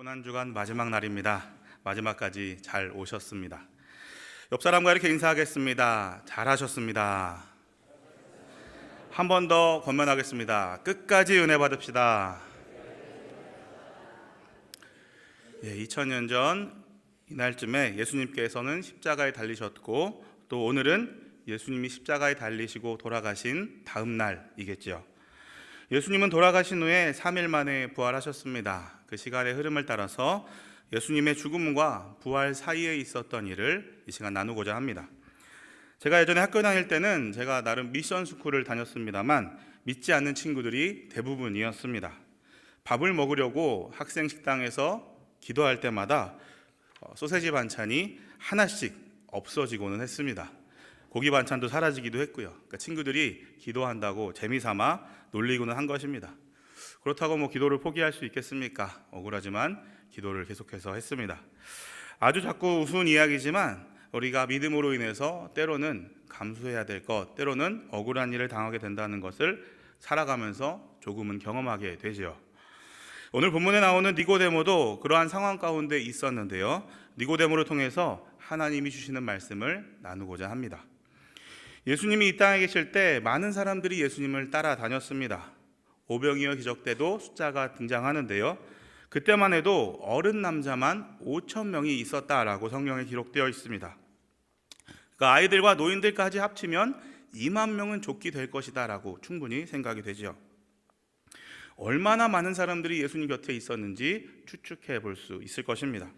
고난주간 마지막 날입니다. 마지막까지 잘 오셨습니다. 옆 사람과 이렇게 인사하겠습니다. 잘하셨습니다. 한 번 더 권면하겠습니다. 끝까지 은혜 받읍시다. 2000년 전 이날쯤에 예수님께서는 십자가에 달리셨고, 또 오늘은 예수님이 십자가에 달리시고 돌아가신 다음 날이겠죠. 예수님은 돌아가신 후에 3일 만에 부활하셨습니다. 그 시간의 흐름을 따라서 예수님의 죽음과 부활 사이에 있었던 일을 이 시간 나누고자 합니다. 제가 예전에 학교 다닐 때는 제가 나름 미션 스쿨을 다녔습니다만 믿지 않는 친구들이 대부분이었습니다. 밥을 먹으려고 학생 식당에서 기도할 때마다 소세지 반찬이 하나씩 없어지고는 했습니다. 고기 반찬도 사라지기도 했고요. 그러니까 친구들이 기도한다고 재미삼아 놀리고는 한 것입니다. 그렇다고 기도를 포기할 수 있겠습니까? 억울하지만 기도를 계속해서 했습니다. 아주 자꾸 우스운 이야기지만 우리가 믿음으로 인해서 때로는 감수해야 될 것, 때로는 억울한 일을 당하게 된다는 것을 살아가면서 조금은 경험하게 되죠. 오늘 본문에 나오는 니고데모도 그러한 상황 가운데 있었는데요. 니고데모를 통해서 하나님이 주시는 말씀을 나누고자 합니다. 예수님이 이 땅에 계실 때 많은 사람들이 예수님을 따라다녔습니다. 오병이어 기적 때도 숫자가 등장하는데요. 그때만 해도 어른 남자만 5,000명이 있었다라고 성경에 기록되어 있습니다. 그러니까 아이들과 노인들까지 합치면 2만 명은 족기 될 것이다 라고 충분히 생각이 되죠. 얼마나 많은 사람들이 예수님 곁에 있었는지 추측해 볼 수 있을 것입니다.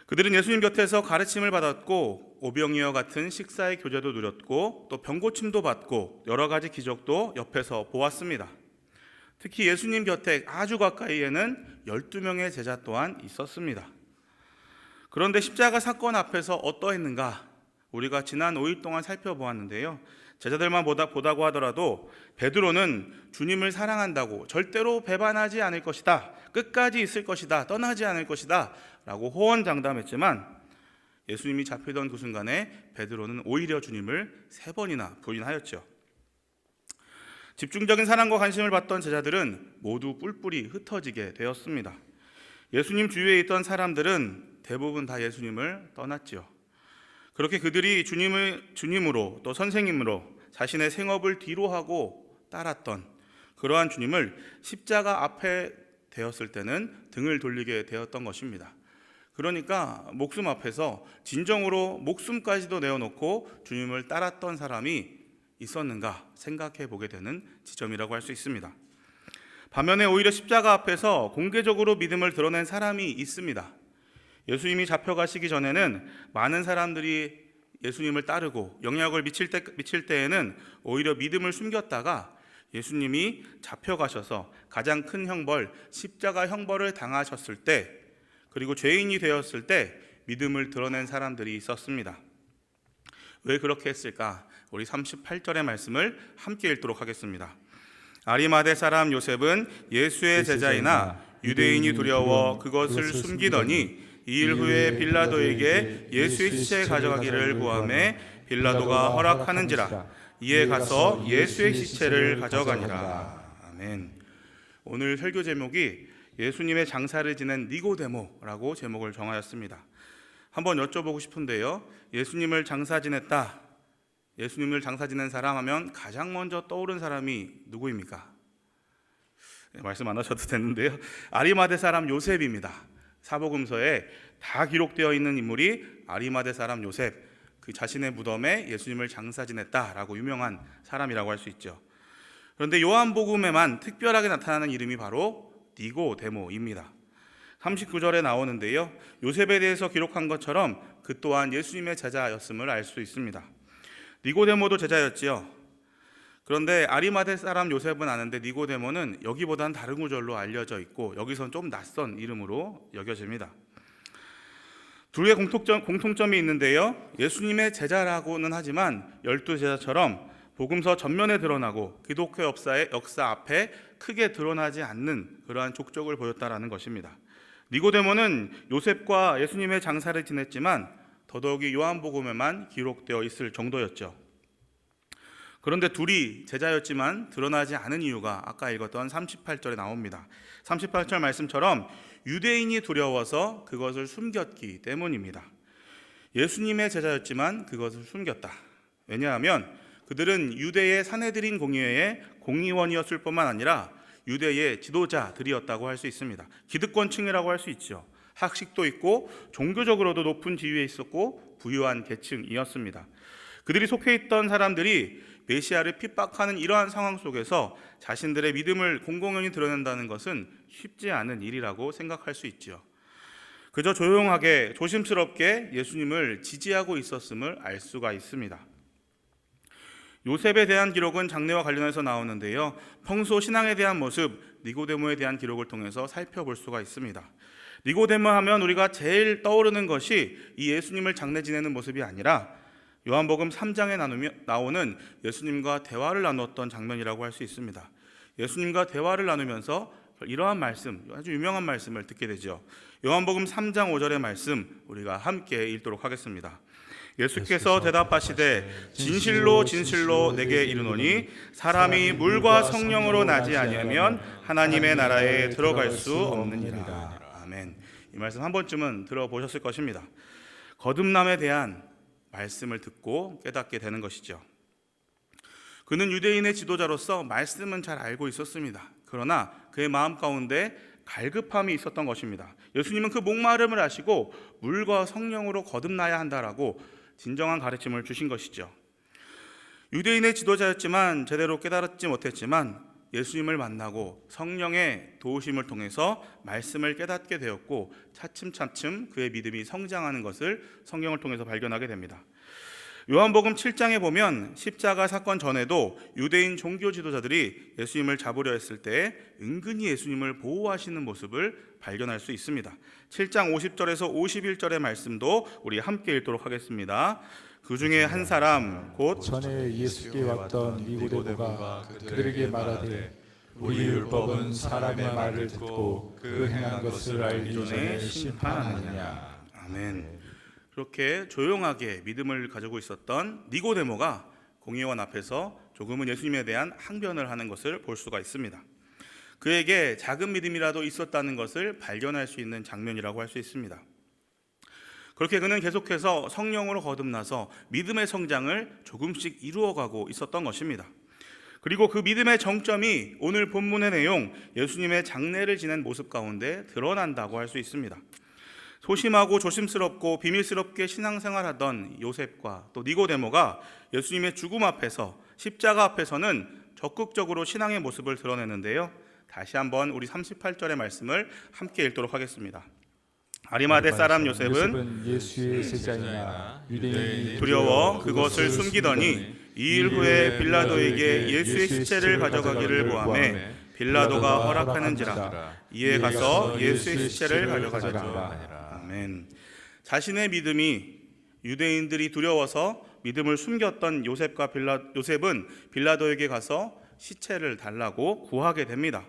그들은 예수님 곁에서 가르침을 받았고 오병이어 같은 식사의 교제도 누렸고 또 병고침도 받고 여러 가지 기적도 옆에서 보았습니다. 특히 예수님 곁에 아주 가까이에는 12명의 제자 또한 있었습니다. 그런데 십자가 사건 앞에서 어떠했는가? 우리가 지난 5일 동안 살펴보았는데요. 제자들만 보다고 하더라도 베드로는 주님을 사랑한다고 절대로 배반하지 않을 것이다, 끝까지 있을 것이다, 떠나지 않을 것이다 라고 호언장담했지만 예수님이 잡히던 그 순간에 베드로는 오히려 주님을 3번이나 부인하였죠. 집중적인 사랑과 관심을 받던 제자들은 모두 뿔뿔이 흩어지게 되었습니다. 예수님 주위에 있던 사람들은 대부분 다 예수님을 떠났지요. 그렇게 그들이 주님으로 또 선생님으로 자신의 생업을 뒤로하고 따랐던 그러한 주님을 십자가 앞에 되었을 때는 등을 돌리게 되었던 것입니다. 그러니까 목숨 앞에서 진정으로 목숨까지도 내어놓고 주님을 따랐던 사람이 있었는가 생각해 보게 되는 지점이라고 할 수 있습니다. 반면에 오히려 십자가 앞에서 공개적으로 믿음을 드러낸 사람이 있습니다. 예수님이 잡혀가시기 전에는 많은 사람들이 예수님을 따르고 영향을 미칠 때에는 오히려 믿음을 숨겼다가 예수님이 잡혀가셔서 가장 큰 형벌, 십자가 형벌을 당하셨을 때, 그리고 죄인이 되었을 때 믿음을 드러낸 사람들이 있었습니다. 왜 그렇게 했을까? 우리 38절의 말씀을 함께 읽도록 하겠습니다. 아리마대 사람 요셉은 예수의 제자이나 유대인이 두려워 그것을 숨기더니 2일 후에 빌라도에게 예수의 시체 가져가기를 구하매 빌라도가 허락하는지라. 이에 가서 예수의 시체를 가져가니라. 아멘. 오늘 설교 제목이 예수님의 장사를 지낸 니고데모라고 제목을 정하였습니다. 한번 여쭤보고 싶은데요. 예수님을 장사 지냈다, 예수님을 장사 지낸 사람 하면 가장 먼저 떠오른 사람이 누구입니까? 말씀 안 하셔도 되는데요. 아리마대 사람 요셉입니다. 사복음서에 다 기록되어 있는 인물이 아리마대 사람 요셉, 그 자신의 무덤에 예수님을 장사 지냈다라고 유명한 사람이라고 할 수 있죠. 그런데 요한복음에만 특별하게 나타나는 이름이 바로 니고데모입니다. 39절에 나오는데요. 요셉에 대해서 기록한 것처럼 그 또한 예수님의 제자였음을 알 수 있습니다. 니고데모도 제자였지요. 그런데 아리마대 사람 요셉은 아는데 니고데모는 여기보다는 다른 구절로 알려져 있고 여기선 좀 낯선 이름으로 여겨집니다. 둘의 공통점이 있는데요. 예수님의 제자라고는 하지만 12제자처럼 복음서 전면에 드러나고 기독교 역사 앞에 크게 드러나지 않는 그러한 족적을 보였다라는 것입니다. 니고데모는 요셉과 예수님의 장사를 지냈지만 더더욱이 요한복음에만 기록되어 있을 정도였죠. 그런데 둘이 제자였지만 드러나지 않은 이유가 아까 읽었던 38절에 나옵니다. 38절 말씀처럼 유대인이 두려워서 그것을 숨겼기 때문입니다. 예수님의 제자였지만 그것을 숨겼다. 왜냐하면 그들은 유대의 산헤드린 공의회의 공의원이었을 뿐만 아니라 유대의 지도자들이었다고 할 수 있습니다. 기득권층이라고 할 수 있죠. 학식도 있고 종교적으로도 높은 지위에 있었고 부유한 계층이었습니다. 그들이 속해 있던 사람들이 메시아를 핍박하는 이러한 상황 속에서 자신들의 믿음을 공공연히 드러낸다는 것은 쉽지 않은 일이라고 생각할 수 있죠. 그저 조용하게 조심스럽게 예수님을 지지하고 있었음을 알 수가 있습니다. 요셉에 대한 기록은 장래와 관련해서 나오는데요, 평소 신앙에 대한 모습, 니고데모에 대한 기록을 통해서 살펴볼 수가 있습니다. 니고데모 하면 우리가 제일 떠오르는 것이 이 예수님을 장래 지내는 모습이 아니라 요한복음 3장에 나오는 예수님과 대화를 나누었던 장면이라고 할 수 있습니다. 예수님과 대화를 나누면서 이러한 말씀, 아주 유명한 말씀을 듣게 되죠. 요한복음 3장 5절의 말씀 우리가 함께 읽도록 하겠습니다. 예수께서 대답하시되 진실로 진실로 내게 이르노니 사람이 물과 성령으로 나지 아니하면 하나님의 나라에 들어갈 수 없느니라. 아멘. 이 말씀 한 번쯤은 들어보셨을 것입니다. 거듭남에 대한 말씀을 듣고 깨닫게 되는 것이죠. 그는 유대인의 지도자로서 말씀은 잘 알고 있었습니다. 그러나 그의 마음 가운데 갈급함이 있었던 것입니다. 예수님은 그 목마름을 아시고 물과 성령으로 거듭나야 한다라고 진정한 가르침을 주신 것이죠. 유대인의 지도자였지만 제대로 깨달지 못했지만 예수님을 만나고 성령의 도우심을 통해서 말씀을 깨닫게 되었고 차츰차츰 그의 믿음이 성장하는 것을 성경을 통해서 발견하게 됩니다. 요한복음 7장에 보면 십자가 사건 전에도 유대인 종교 지도자들이 예수님을 잡으려 했을 때 은근히 예수님을 보호하시는 모습을 발견할 수 있습니다. 7장 50절에서 51절의 말씀도 우리 함께 읽도록 하겠습니다. 그 중에 한 사람 곧 전에 예수께 왔던 니고데모가 그들에게 말하되 우리 율법은 사람의 말을 듣고 그 행한 것을 알기 전에 심판하느냐. 아멘. 그렇게 조용하게 믿음을 가지고 있었던 니고데모가 공의원 앞에서 조금은 예수님에 대한 항변을 하는 것을 볼 수가 있습니다. 그에게 작은 믿음이라도 있었다는 것을 발견할 수 있는 장면이라고 할 수 있습니다. 그렇게 그는 계속해서 성령으로 거듭나서 믿음의 성장을 조금씩 이루어가고 있었던 것입니다. 그리고 그 믿음의 정점이 오늘 본문의 내용 예수님의 장례를 지낸 모습 가운데 드러난다고 할 수 있습니다. 소심하고 조심스럽고 비밀스럽게 신앙생활하던 요셉과 또 니고데모가 예수님의 죽음 앞에서 십자가 앞에서는 적극적으로 신앙의 모습을 드러내는데요, 다시 한번 우리 38절의 말씀을 함께 읽도록 하겠습니다. 아리마대 사람 요셉은 예수의 제자이나 유대인이 두려워 그것을 숨기더니 2일 후에 빌라도에게 예수의 시체를 가져가기를 고하매 빌라도가 허락하는지라. 이에 가서 예수의 시체를 가져가니라. 아멘. 자신의 믿음이 유대인들이 두려워서 믿음을 숨겼던 요셉은 빌라도에게 가서 시체를 달라고 구하게 됩니다.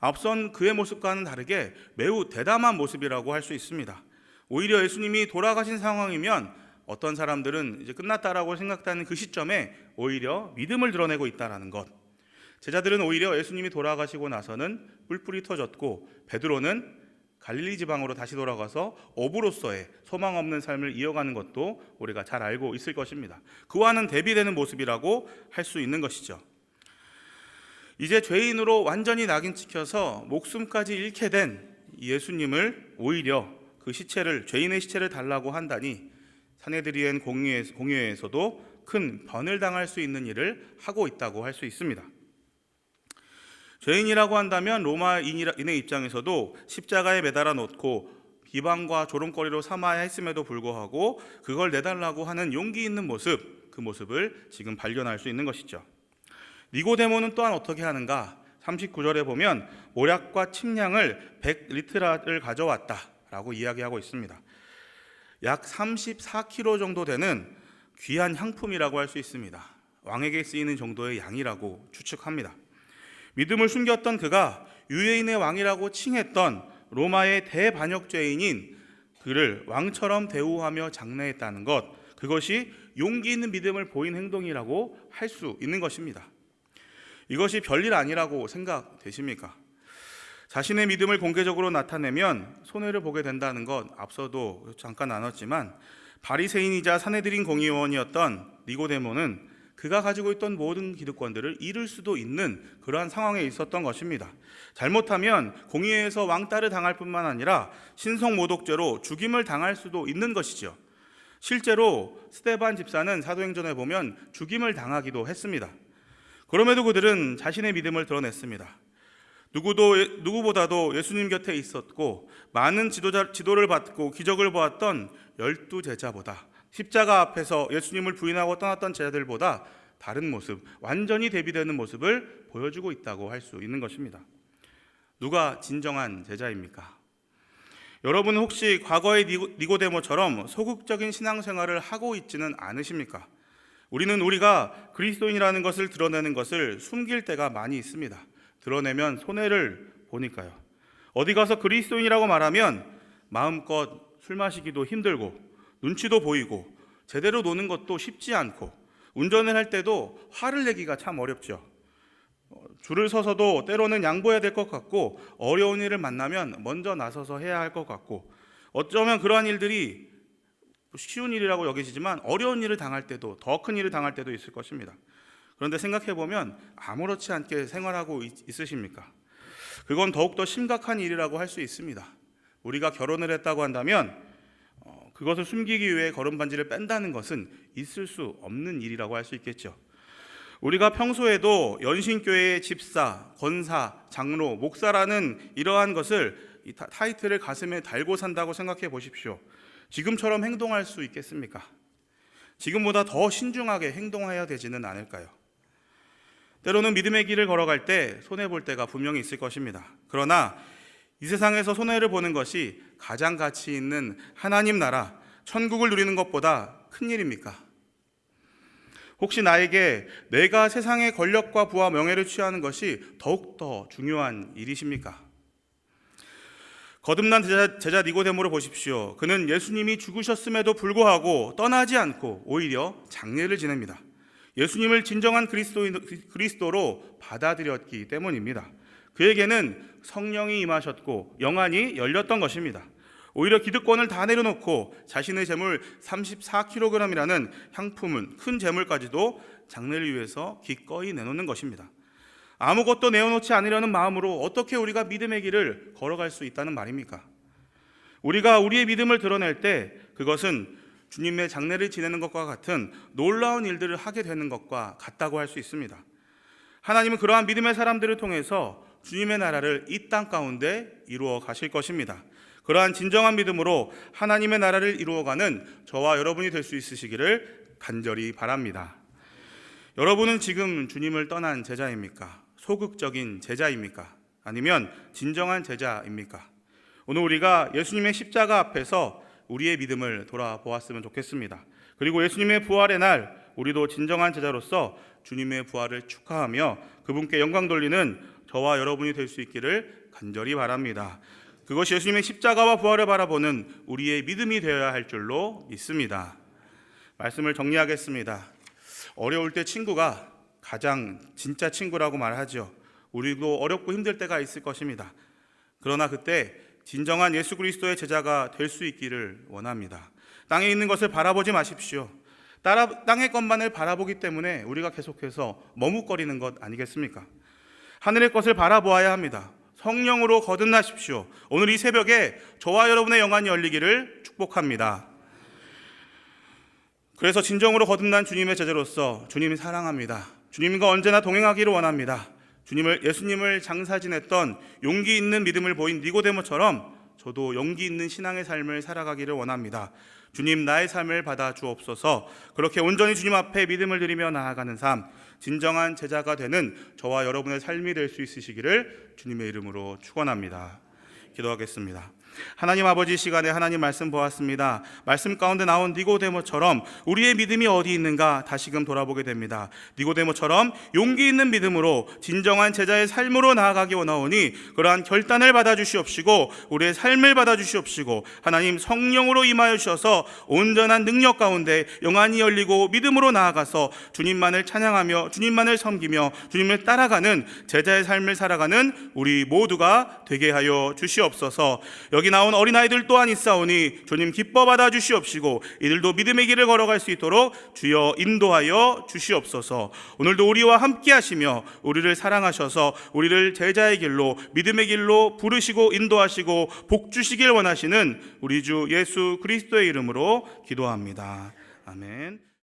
앞선 그의 모습과는 다르게 매우 대담한 모습이라고 할 수 있습니다. 오히려 예수님이 돌아가신 상황이면 어떤 사람들은 이제 끝났다라고 생각하는 그 시점에 오히려 믿음을 드러내고 있다는 것. 제자들은 오히려 예수님이 돌아가시고 나서는 뿔뿔이 터졌고 베드로는 갈릴리 지방으로 다시 돌아가서 어부로서의 소망 없는 삶을 이어가는 것도 우리가 잘 알고 있을 것입니다. 그와는 대비되는 모습이라고 할 수 있는 것이죠. 이제 죄인으로 완전히 낙인 찍혀서 목숨까지 잃게 된 예수님을 오히려 그 시체를, 죄인의 시체를 달라고 한다니 산헤드린 공의회에서도 큰 변을 당할 수 있는 일을 하고 있다고 할 수 있습니다. 죄인이라고 한다면 로마인의 입장에서도 십자가에 매달아 놓고 비방과 조롱거리로 삼아야 했음에도 불구하고 그걸 내달라고 하는 용기 있는 모습, 그 모습을 지금 발견할 수 있는 것이죠. 니고데모는 또한 어떻게 하는가? 39절에 보면 모략과 침량을 100리트라를 가져왔다라고 이야기하고 있습니다. 약 34kg 정도 되는 귀한 향품이라고 할 수 있습니다. 왕에게 쓰이는 정도의 양이라고 추측합니다. 믿음을 숨겼던 그가 유대인의 왕이라고 칭했던 로마의 대반역죄인인 그를 왕처럼 대우하며 장례했다는 것, 그것이 용기 있는 믿음을 보인 행동이라고 할 수 있는 것입니다. 이것이 별일 아니라고 생각되십니까? 자신의 믿음을 공개적으로 나타내면 손해를 보게 된다는 것 앞서도 잠깐 나눴지만, 바리새인이자 산헤드린 공의원이었던 니고데모는 그가 가지고 있던 모든 기득권들을 잃을 수도 있는 그러한 상황에 있었던 것입니다. 잘못하면 공의회에서 왕따를 당할 뿐만 아니라 신성모독죄로 죽임을 당할 수도 있는 것이죠. 실제로 스데반 집사는 사도행전에 보면 죽임을 당하기도 했습니다. 그럼에도 그들은 자신의 믿음을 드러냈습니다. 누구보다도 예수님 곁에 있었고 많은 지도를 받고 기적을 보았던 12제자보다, 십자가 앞에서 예수님을 부인하고 떠났던 제자들보다 다른 모습, 완전히 대비되는 모습을 보여주고 있다고 할 수 있는 것입니다. 누가 진정한 제자입니까? 여러분은 혹시 과거의 니고데모처럼 소극적인 신앙생활을 하고 있지는 않으십니까? 우리는 우리가 그리스도인이라는 것을 드러내는 것을 숨길 때가 많이 있습니다. 드러내면 손해를 보니까요. 어디 가서 그리스도인이라고 말하면 마음껏 술 마시기도 힘들고, 눈치도 보이고, 제대로 노는 것도 쉽지 않고, 운전을 할 때도 화를 내기가 참 어렵죠. 줄을 서서도 때로는 양보해야 될 것 같고, 어려운 일을 만나면 먼저 나서서 해야 할 것 같고, 어쩌면 그러한 일들이 쉬운 일이라고 여기시지만 어려운 일을 당할 때도, 더 큰 일을 당할 때도 있을 것입니다. 그런데 생각해보면 아무렇지 않게 생활하고 있으십니까? 그건 더욱더 심각한 일이라고 할 수 있습니다. 우리가 결혼을 했다고 한다면 그것을 숨기기 위해 걸음반지를 뺀다는 것은 있을 수 없는 일이라고 할 수 있겠죠. 우리가 평소에도 연신교회의 집사, 권사, 장로, 목사라는 이러한 것을, 이 타이틀을 가슴에 달고 산다고 생각해 보십시오. 지금처럼 행동할 수 있겠습니까? 지금보다 더 신중하게 행동해야 되지는 않을까요? 때로는 믿음의 길을 걸어갈 때 손해볼 때가 분명히 있을 것입니다. 그러나 이 세상에서 손해를 보는 것이 가장 가치 있는 하나님 나라, 천국을 누리는 것보다 큰 일입니까? 혹시 나에게 내가 세상의 권력과 부와 명예를 취하는 것이 더욱더 중요한 일이십니까? 거듭난 제자 니고데모를 보십시오. 그는 예수님이 죽으셨음에도 불구하고 떠나지 않고 오히려 장례를 지냅니다. 예수님을 진정한 그리스도로 받아들였기 때문입니다. 그에게는 성령이 임하셨고 영안이 열렸던 것입니다. 오히려 기득권을 다 내려놓고 자신의 재물 34kg이라는 향품은, 큰 재물까지도 장례를 위해서 기꺼이 내놓는 것입니다. 아무것도 내어놓지 않으려는 마음으로 어떻게 우리가 믿음의 길을 걸어갈 수 있다는 말입니까? 우리가 우리의 믿음을 드러낼 때 그것은 주님의 장례를 지내는 것과 같은 놀라운 일들을 하게 되는 것과 같다고 할 수 있습니다. 하나님은 그러한 믿음의 사람들을 통해서 주님의 나라를 이 땅 가운데 이루어 가실 것입니다. 그러한 진정한 믿음으로 하나님의 나라를 이루어가는 저와 여러분이 될 수 있으시기를 간절히 바랍니다. 여러분은 지금 주님을 떠난 제자입니까? 소극적인 제자입니까? 아니면 진정한 제자입니까? 오늘 우리가 예수님의 십자가 앞에서 우리의 믿음을 돌아보았으면 좋겠습니다. 그리고 예수님의 부활의 날 우리도 진정한 제자로서 주님의 부활을 축하하며 그분께 영광 돌리는 저와 여러분이 될 수 있기를 간절히 바랍니다. 그것이 예수님의 십자가와 부활을 바라보는 우리의 믿음이 되어야 할 줄로 믿습니다. 말씀을 정리하겠습니다. 어려울 때 친구가 가장 진짜 친구라고 말하죠. 우리도 어렵고 힘들 때가 있을 것입니다. 그러나 그때 진정한 예수 그리스도의 제자가 될 수 있기를 원합니다. 땅에 있는 것을 바라보지 마십시오. 땅의 것만을 바라보기 때문에 우리가 계속해서 머뭇거리는 것 아니겠습니까? 하늘의 것을 바라보아야 합니다. 성령으로 거듭나십시오. 오늘 이 새벽에 저와 여러분의 영안이 열리기를 축복합니다. 그래서 진정으로 거듭난 주님의 제자로서 주님이 사랑합니다. 주님과 언제나 동행하기를 원합니다. 예수님을 장사 지냈던 용기 있는 믿음을 보인 니고데모처럼 저도 용기 있는 신앙의 삶을 살아가기를 원합니다. 주님, 나의 삶을 받아 주옵소서. 그렇게 온전히 주님 앞에 믿음을 드리며 나아가는 삶, 진정한 제자가 되는 저와 여러분의 삶이 될 수 있으시기를 주님의 이름으로 축원합니다. 기도하겠습니다. 하나님 아버지, 시간에 하나님 말씀 보았습니다. 말씀 가운데 나온 니고데모처럼 우리의 믿음이 어디 있는가 다시금 돌아보게 됩니다. 니고데모처럼 용기 있는 믿음으로 진정한 제자의 삶으로 나아가기 원하오니 그러한 결단을 받아주시옵시고 우리의 삶을 받아주시옵시고 하나님 성령으로 임하여 주셔서 온전한 능력 가운데 영안이 열리고 믿음으로 나아가서 주님만을 찬양하며 주님만을 섬기며 주님을 따라가는 제자의 삶을 살아가는 우리 모두가 되게 하여 주시옵소서. 여기 나온 어린아이들 또한 있사오니 주님 기뻐 받아 주시옵시고 이들도 믿음의 길을 걸어갈 수 있도록 주여 인도하여 주시옵소서. 오늘도 우리와 함께 하시며 우리를 사랑하셔서 우리를 제자의 길로 믿음의 길로 부르시고 인도하시고 복 주시길 원하시는 우리 주 예수 그리스도의 이름으로 기도합니다. 아멘.